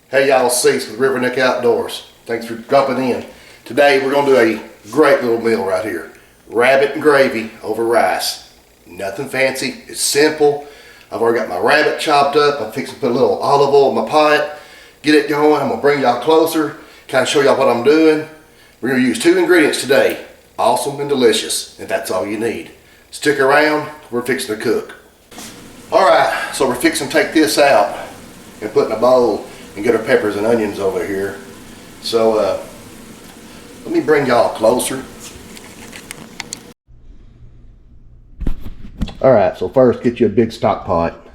Hey y'all, Cease with River Neck Outdoors. Thanks for dropping in. Today we're going to do a great little meal right here. Rabbit and gravy over rice. Nothing fancy, it's simple. I've already got my rabbit chopped up. I'm fixing to put a little olive oil in my pot. Get it going. I'm going to bring y'all closer, kind of show y'all what I'm doing. We're going to use 2 ingredients today. Awesome and delicious, and that's all you need. Stick around, we're fixing to cook. Alright, so we're fixing to take this out and put in a bowl and get our peppers and onions over here. So let me bring y'all closer. Alright, so first get you a big stock pot.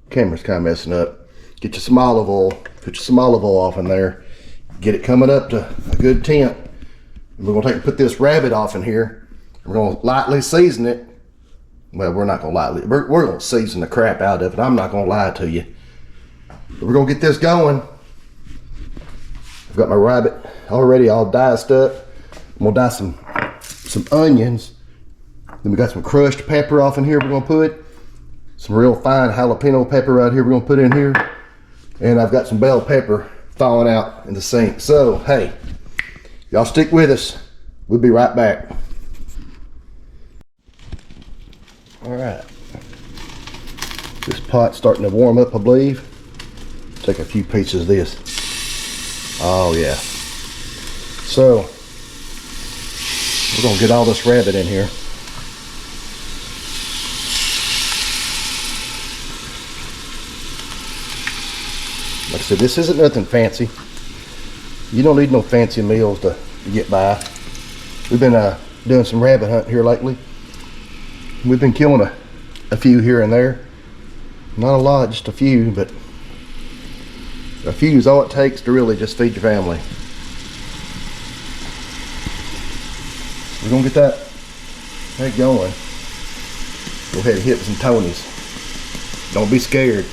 Camera's kind of messing up. Get you some olive oil. Put you some olive oil off in there. Get it coming up to a good temp. And we're going to put this rabbit off in here. We're going to lightly season it. Well, we're not going to lightly. We're going to season the crap out of it. I'm not going to lie to you. But we're going to get this going. I've got my rabbit already all diced up. I'm going to dice some onions. Then we got some crushed pepper off in here we're going to put. Some real fine jalapeno pepper right here we're going to put in here. And I've got some bell pepper thawing out in the sink. So, hey, y'all stick with us. We'll be right back. Alright. This pot's starting to warm up, I believe. Take a few pieces of this. Oh, yeah. So, we're going to get all this rabbit in here. Like I said, this isn't nothing fancy. You don't need no fancy meals to get by. We've been doing some rabbit hunt here lately. We've been killing a few here and there. Not a lot, just a few, but a few is all it takes to really just feed your family. We're gonna get that going. Go ahead and hit some Tony's. Don't be scared.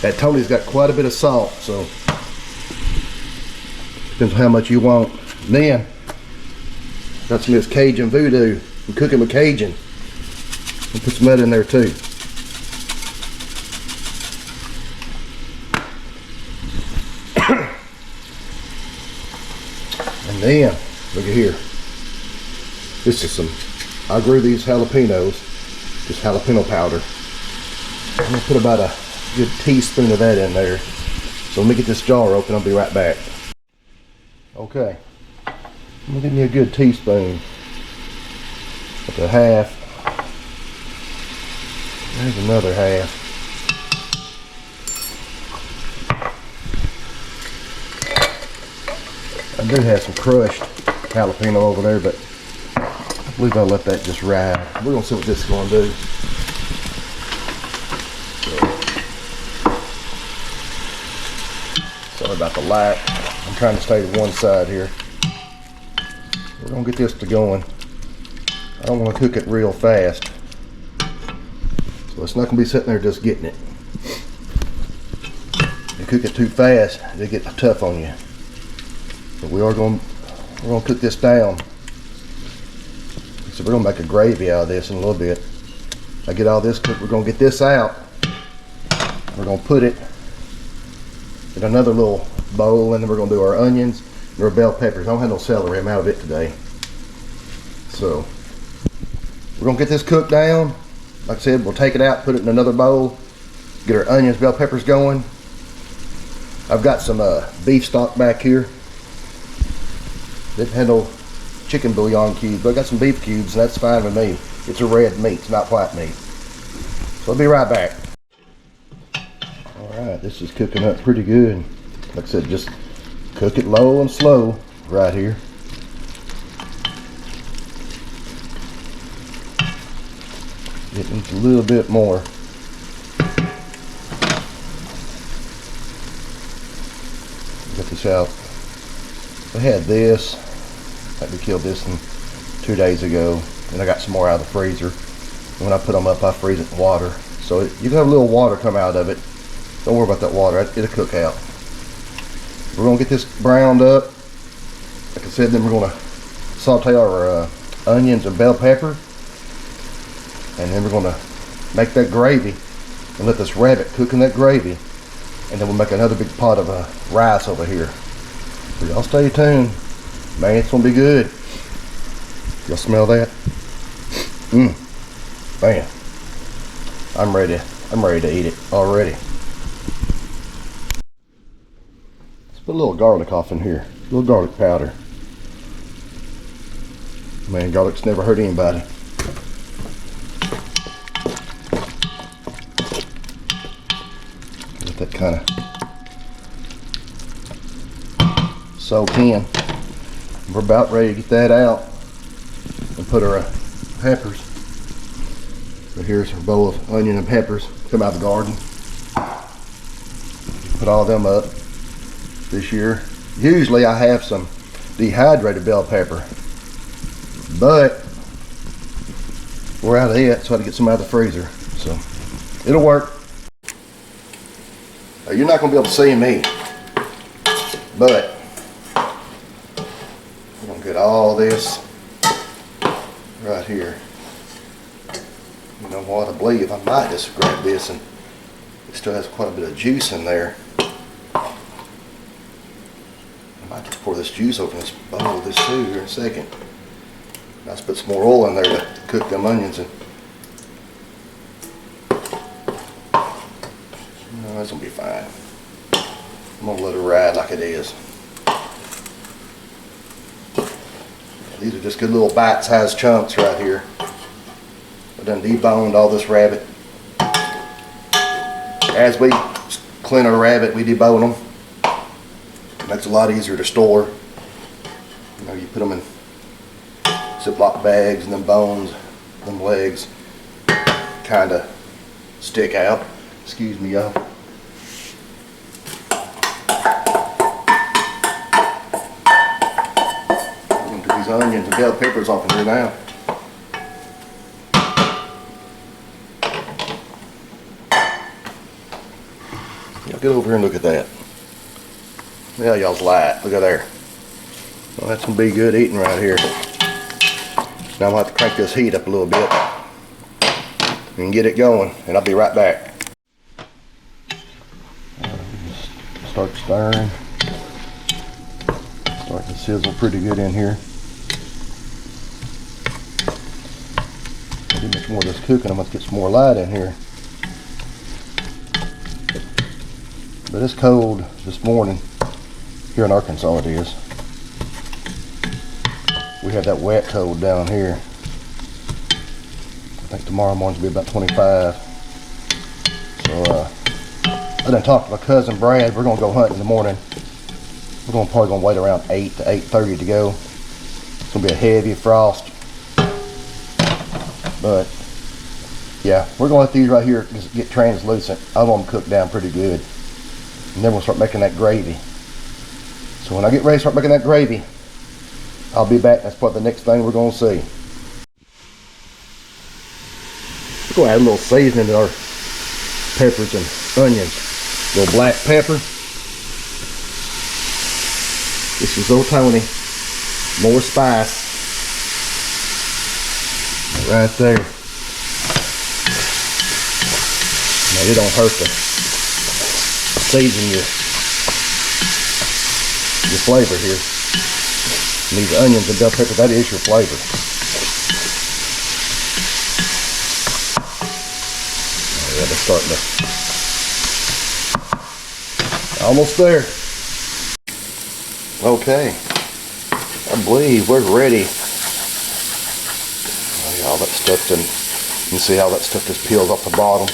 That Tony's got quite a bit of salt, so depends on how much you want. And then got some of this Cajun voodoo. I'm cooking with Cajun. I'll put some of that in there too. And then look at here. This is I grew these jalapenos, just jalapeno powder. I'm gonna put about a good teaspoon of that in there. So let me get this jar open, I'll be right back. Okay, I'm gonna give me a good teaspoon. Up to half. There's another half. I do have some crushed jalapeno over there, but I believe I'll let that just ride. We're gonna see what this is gonna do. Sorry about the light. I'm trying to stay to one side here. We're gonna get this to going. I don't want to cook it real fast. So it's not going to be sitting there just getting it. If you cook it too fast, it'll get tough on you. But we're going to cook this down. So we're going to make a gravy out of this in a little bit. I get all this cooked, we're going to get this out. We're going to put it in another little bowl, and then we're going to do our onions and our bell peppers. I don't have no celery, I'm out of it today. So we're going to get this cooked down. Like I said, we'll take it out, put it in another bowl, get our onions, bell peppers going. I've got some beef stock back here. Didn't have no chicken bouillon cubes, but I got some beef cubes, and that's fine with me. It's a red meat, it's not white meat. So I'll be right back. Alright, this is cooking up pretty good. Like I said, just cook it low and slow right here. It needs a little bit more. Get this out. I had this. I think we killed this 2 days ago, and I got some more out of the freezer. And when I put them up, I freeze it in water. So you can have a little water come out of it. Don't worry about that water. It'll cook out. We're gonna get this browned up. Like I said, then we're gonna saute our onions and bell pepper. And then we're going to make that gravy and let this rabbit cook in that gravy. And then we'll make another big pot of rice over here. So y'all stay tuned. Man, it's gonna be good. Y'all smell that? Man, I'm ready to eat it already. Let's put a little garlic off in here. A little garlic powder. Man, garlic's never hurt anybody. Let that kind of soak in. We're about ready to get that out and put our peppers. So here's our bowl of onion and peppers. Come out of the garden. Put all them up this year. Usually I have some dehydrated bell pepper, but we're out of it, so I had to get some out of the freezer. So it'll work. Now, you're not gonna be able to see me, but we're gonna get all this right here. You know what, I believe I might just grab this, and it still has quite a bit of juice in there. I might just pour this juice over this bowl of this too here in a second. Let's put some more oil in there to cook them onions in. No, that's gonna be fine. I'm gonna let it ride like it is. These are just good little bite-sized chunks right here. I done deboned all this rabbit. As we clean our rabbit, we debone them. It makes it a lot easier to store. You know, you put them in Ziploc bags, and them bones, them legs kind of stick out. Excuse me, y'all. I'm going to put these onions and bell peppers off in here now. Y'all get over here and look at that. Yeah, y'all's light. Look at there. Well, that's going to be good eating right here. Now I'm going to have to crank this heat up a little bit and get it going, and I'll be right back. Start stirring. Starting to sizzle pretty good in here. Get much more of this cooking. I'm going to get some more light in here. But it's cold this morning. Here in Arkansas it is. We have that wet cold down here. I think tomorrow morning's will be about 25. So I done talked to my cousin Brad. We're gonna go hunting in the morning. We're probably gonna wait around 8 to 8:30 to go. It's gonna be a heavy frost. But yeah, we're gonna let these right here just get translucent. I want them cooked down pretty good. And then we'll start making that gravy. So when I get ready to start making that gravy, I'll be back. That's probably the next thing we're going to see. We're going to add a little seasoning to our peppers and onions. A little black pepper. This is Old Tony. More spice. Right there. Now it don't hurt to season your flavor here. And these onions and bell pepper, that is your flavor. Oh, yeah, they're starting to... Almost there. Okay. I believe we're ready. Oh, yeah, all that stuff done. You can see how that stuff just peels off the bottom.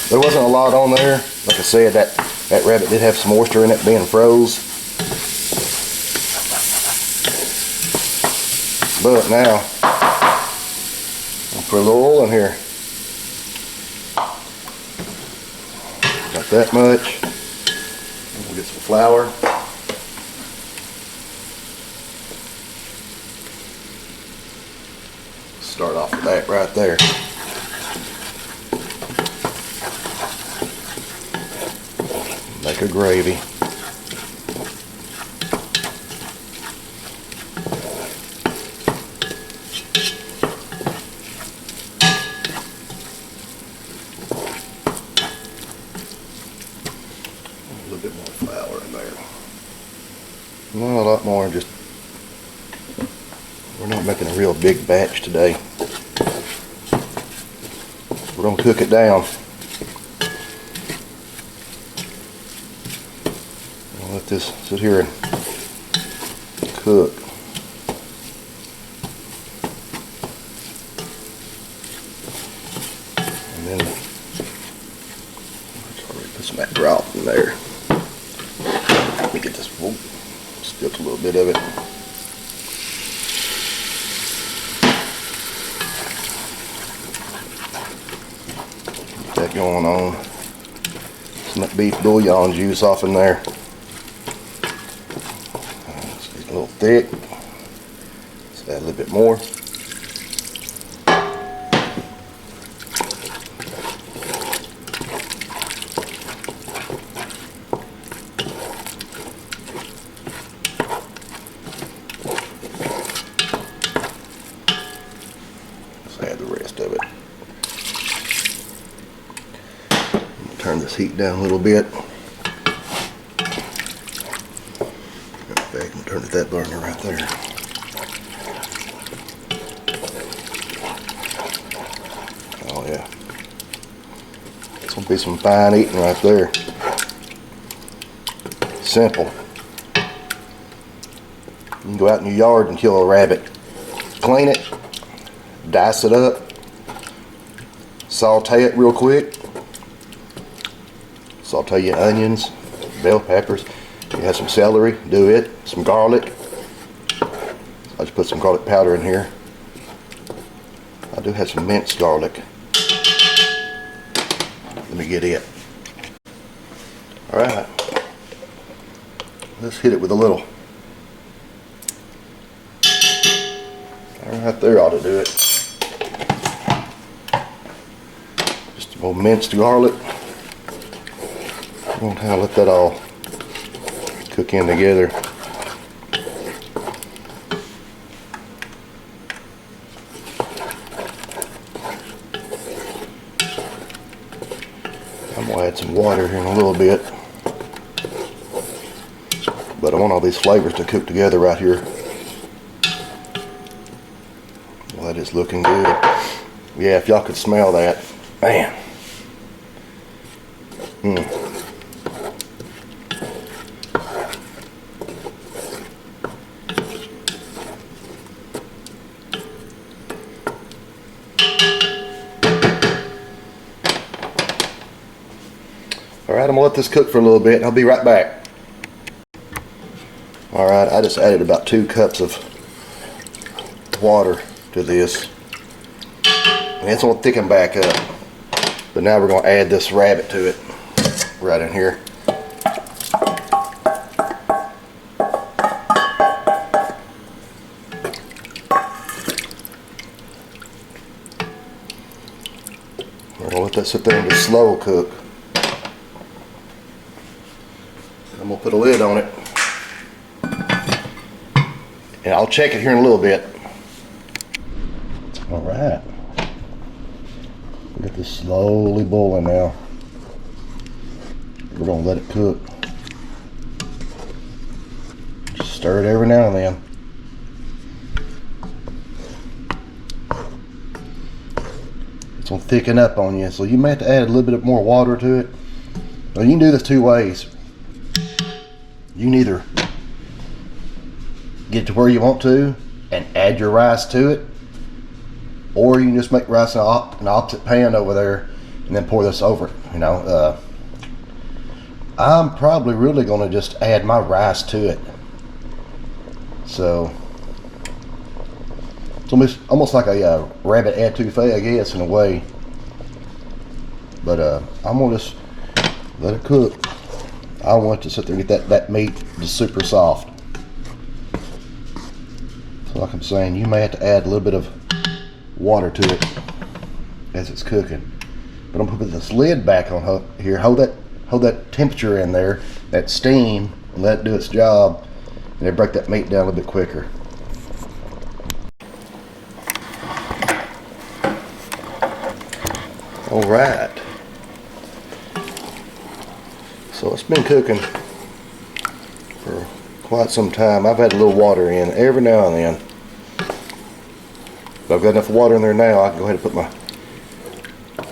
There wasn't a lot on there. Like I said, that rabbit did have some moisture in it being froze. But now, I'll put a little oil in here. Got that much. We'll get some flour. Start off with that right there. Make a gravy. flour in there. Not a lot more, just we're not making a real big batch today. We're gonna cook it down. I'll let this sit here and cook. And then let's already put some of that broth in there. Let me get this, whoop, spilt a little bit of it. Get that going on. Some of that beef bouillon juice off in there. It's getting a little thick. Let's add a little bit more. Add the rest of it. Turn this heat down a little bit. In fact, I'm gonna turn it that burner right there. Oh yeah. It's gonna be some fine eating right there. Simple. You can go out in your yard and kill a rabbit. Clean it. Dice it up, saute it real quick, saute your onions, bell peppers, you have some celery, do it, some garlic. I just put some garlic powder in here. I do have some minced garlic. Let me get it. Alright, let's hit it with a little. Right there ought to do it. Just a little minced garlic. I'm going to kind of let that all cook in together. I'm going to add some water here in a little bit. But I want all these flavors to cook together right here. Well, that is looking good. Yeah, if y'all could smell that. Man. Alright, I'm going to let this cook for a little bit. I'll be right back. Alright, I just added about 2 cups of water to this. And it's going to thicken back up. But now we're going to add this rabbit to it. Right in here. We're going to let that sit there and just slow cook. I'm going to put a lid on it. And I'll check it here in a little bit. Alright. We got this slowly boiling now. We're going to let it cook. Just stir it every now and then. It's going to thicken up on you, so you may have to add a little bit more water to it. Now, you can do this 2 ways. You can either get to where you want to and add your rice to it, or you can just make rice in an opposite pan over there and then pour this over it. You know, I'm probably really going to just add my rice to it. So it's almost like a rabbit etouffee, I guess, in a way. But I'm going to just let it cook. I want to sit there and get that meat just super soft. So like I'm saying, you may have to add a little bit of water to it as it's cooking. But I'm gonna put this lid back on here, hold that temperature in there, that steam, and let it do its job, and it'll break that meat down a little bit quicker. All right. So it's been cooking for quite some time. I've had a little water in every now and then. But I've got enough water in there now, I can go ahead and put my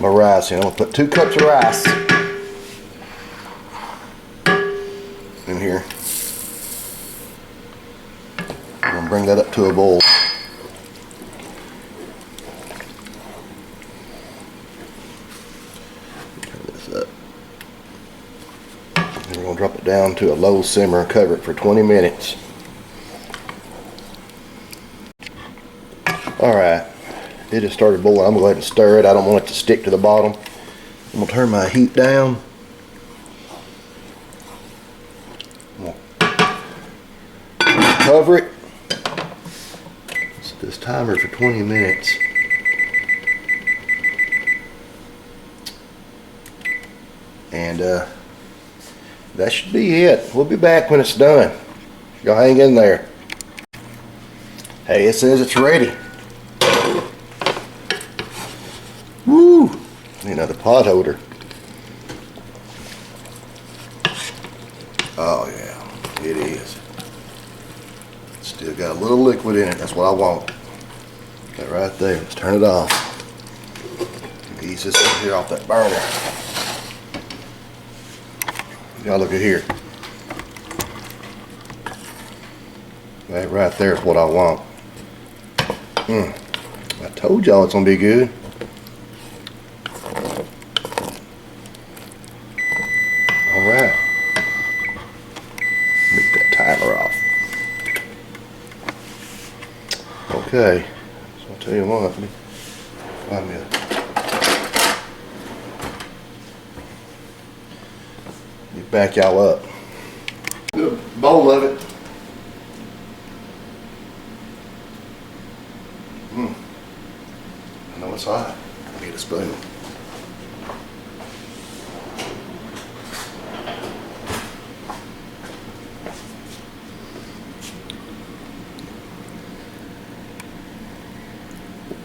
rice in. I'm gonna put 2 cups of rice in here. I'm gonna bring that up to a boil. Turn this up. And we're gonna drop it down to a low simmer and cover it for 20 minutes. Alright, it just started boiling. I'm gonna go ahead and stir it. I don't want it to stick to the bottom. I'm gonna turn my heat down. I'm gonna cover it. Set this timer for 20 minutes. And that should be it. We'll be back when it's done. Y'all hang in there. Hey, it says it's ready. Woo! Need another pot holder. Oh yeah, it is. Still got a little liquid in it. That's what I want. That right there. Let's turn it off. Ease this over here off that burner. Y'all look at here. That right there is what I want. I told y'all it's gonna be good. Alright. Make that timer off. Okay. So I'll tell you what, let me find me back y'all up. Get a bowl of it. I know it's hot. I need a spoon.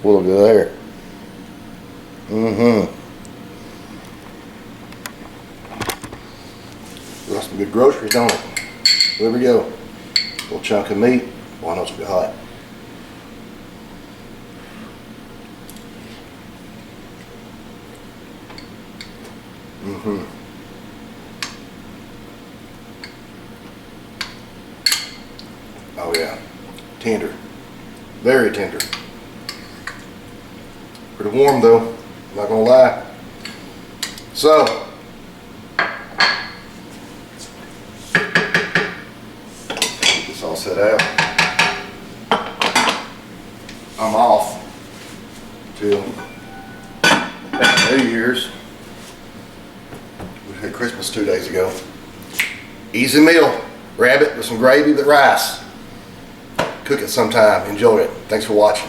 We'll go there. Got some good groceries on it. There we go. Little chunk of meat. Boy, I know it's gonna be hot. Oh yeah, tender, very tender. Pretty warm though, I'm not gonna lie. So, get this all set out. I'm off till New Year's. We had Christmas 2 days ago. Easy meal, rabbit with some gravy with rice. Cook it sometime, enjoy it. Thanks for watching.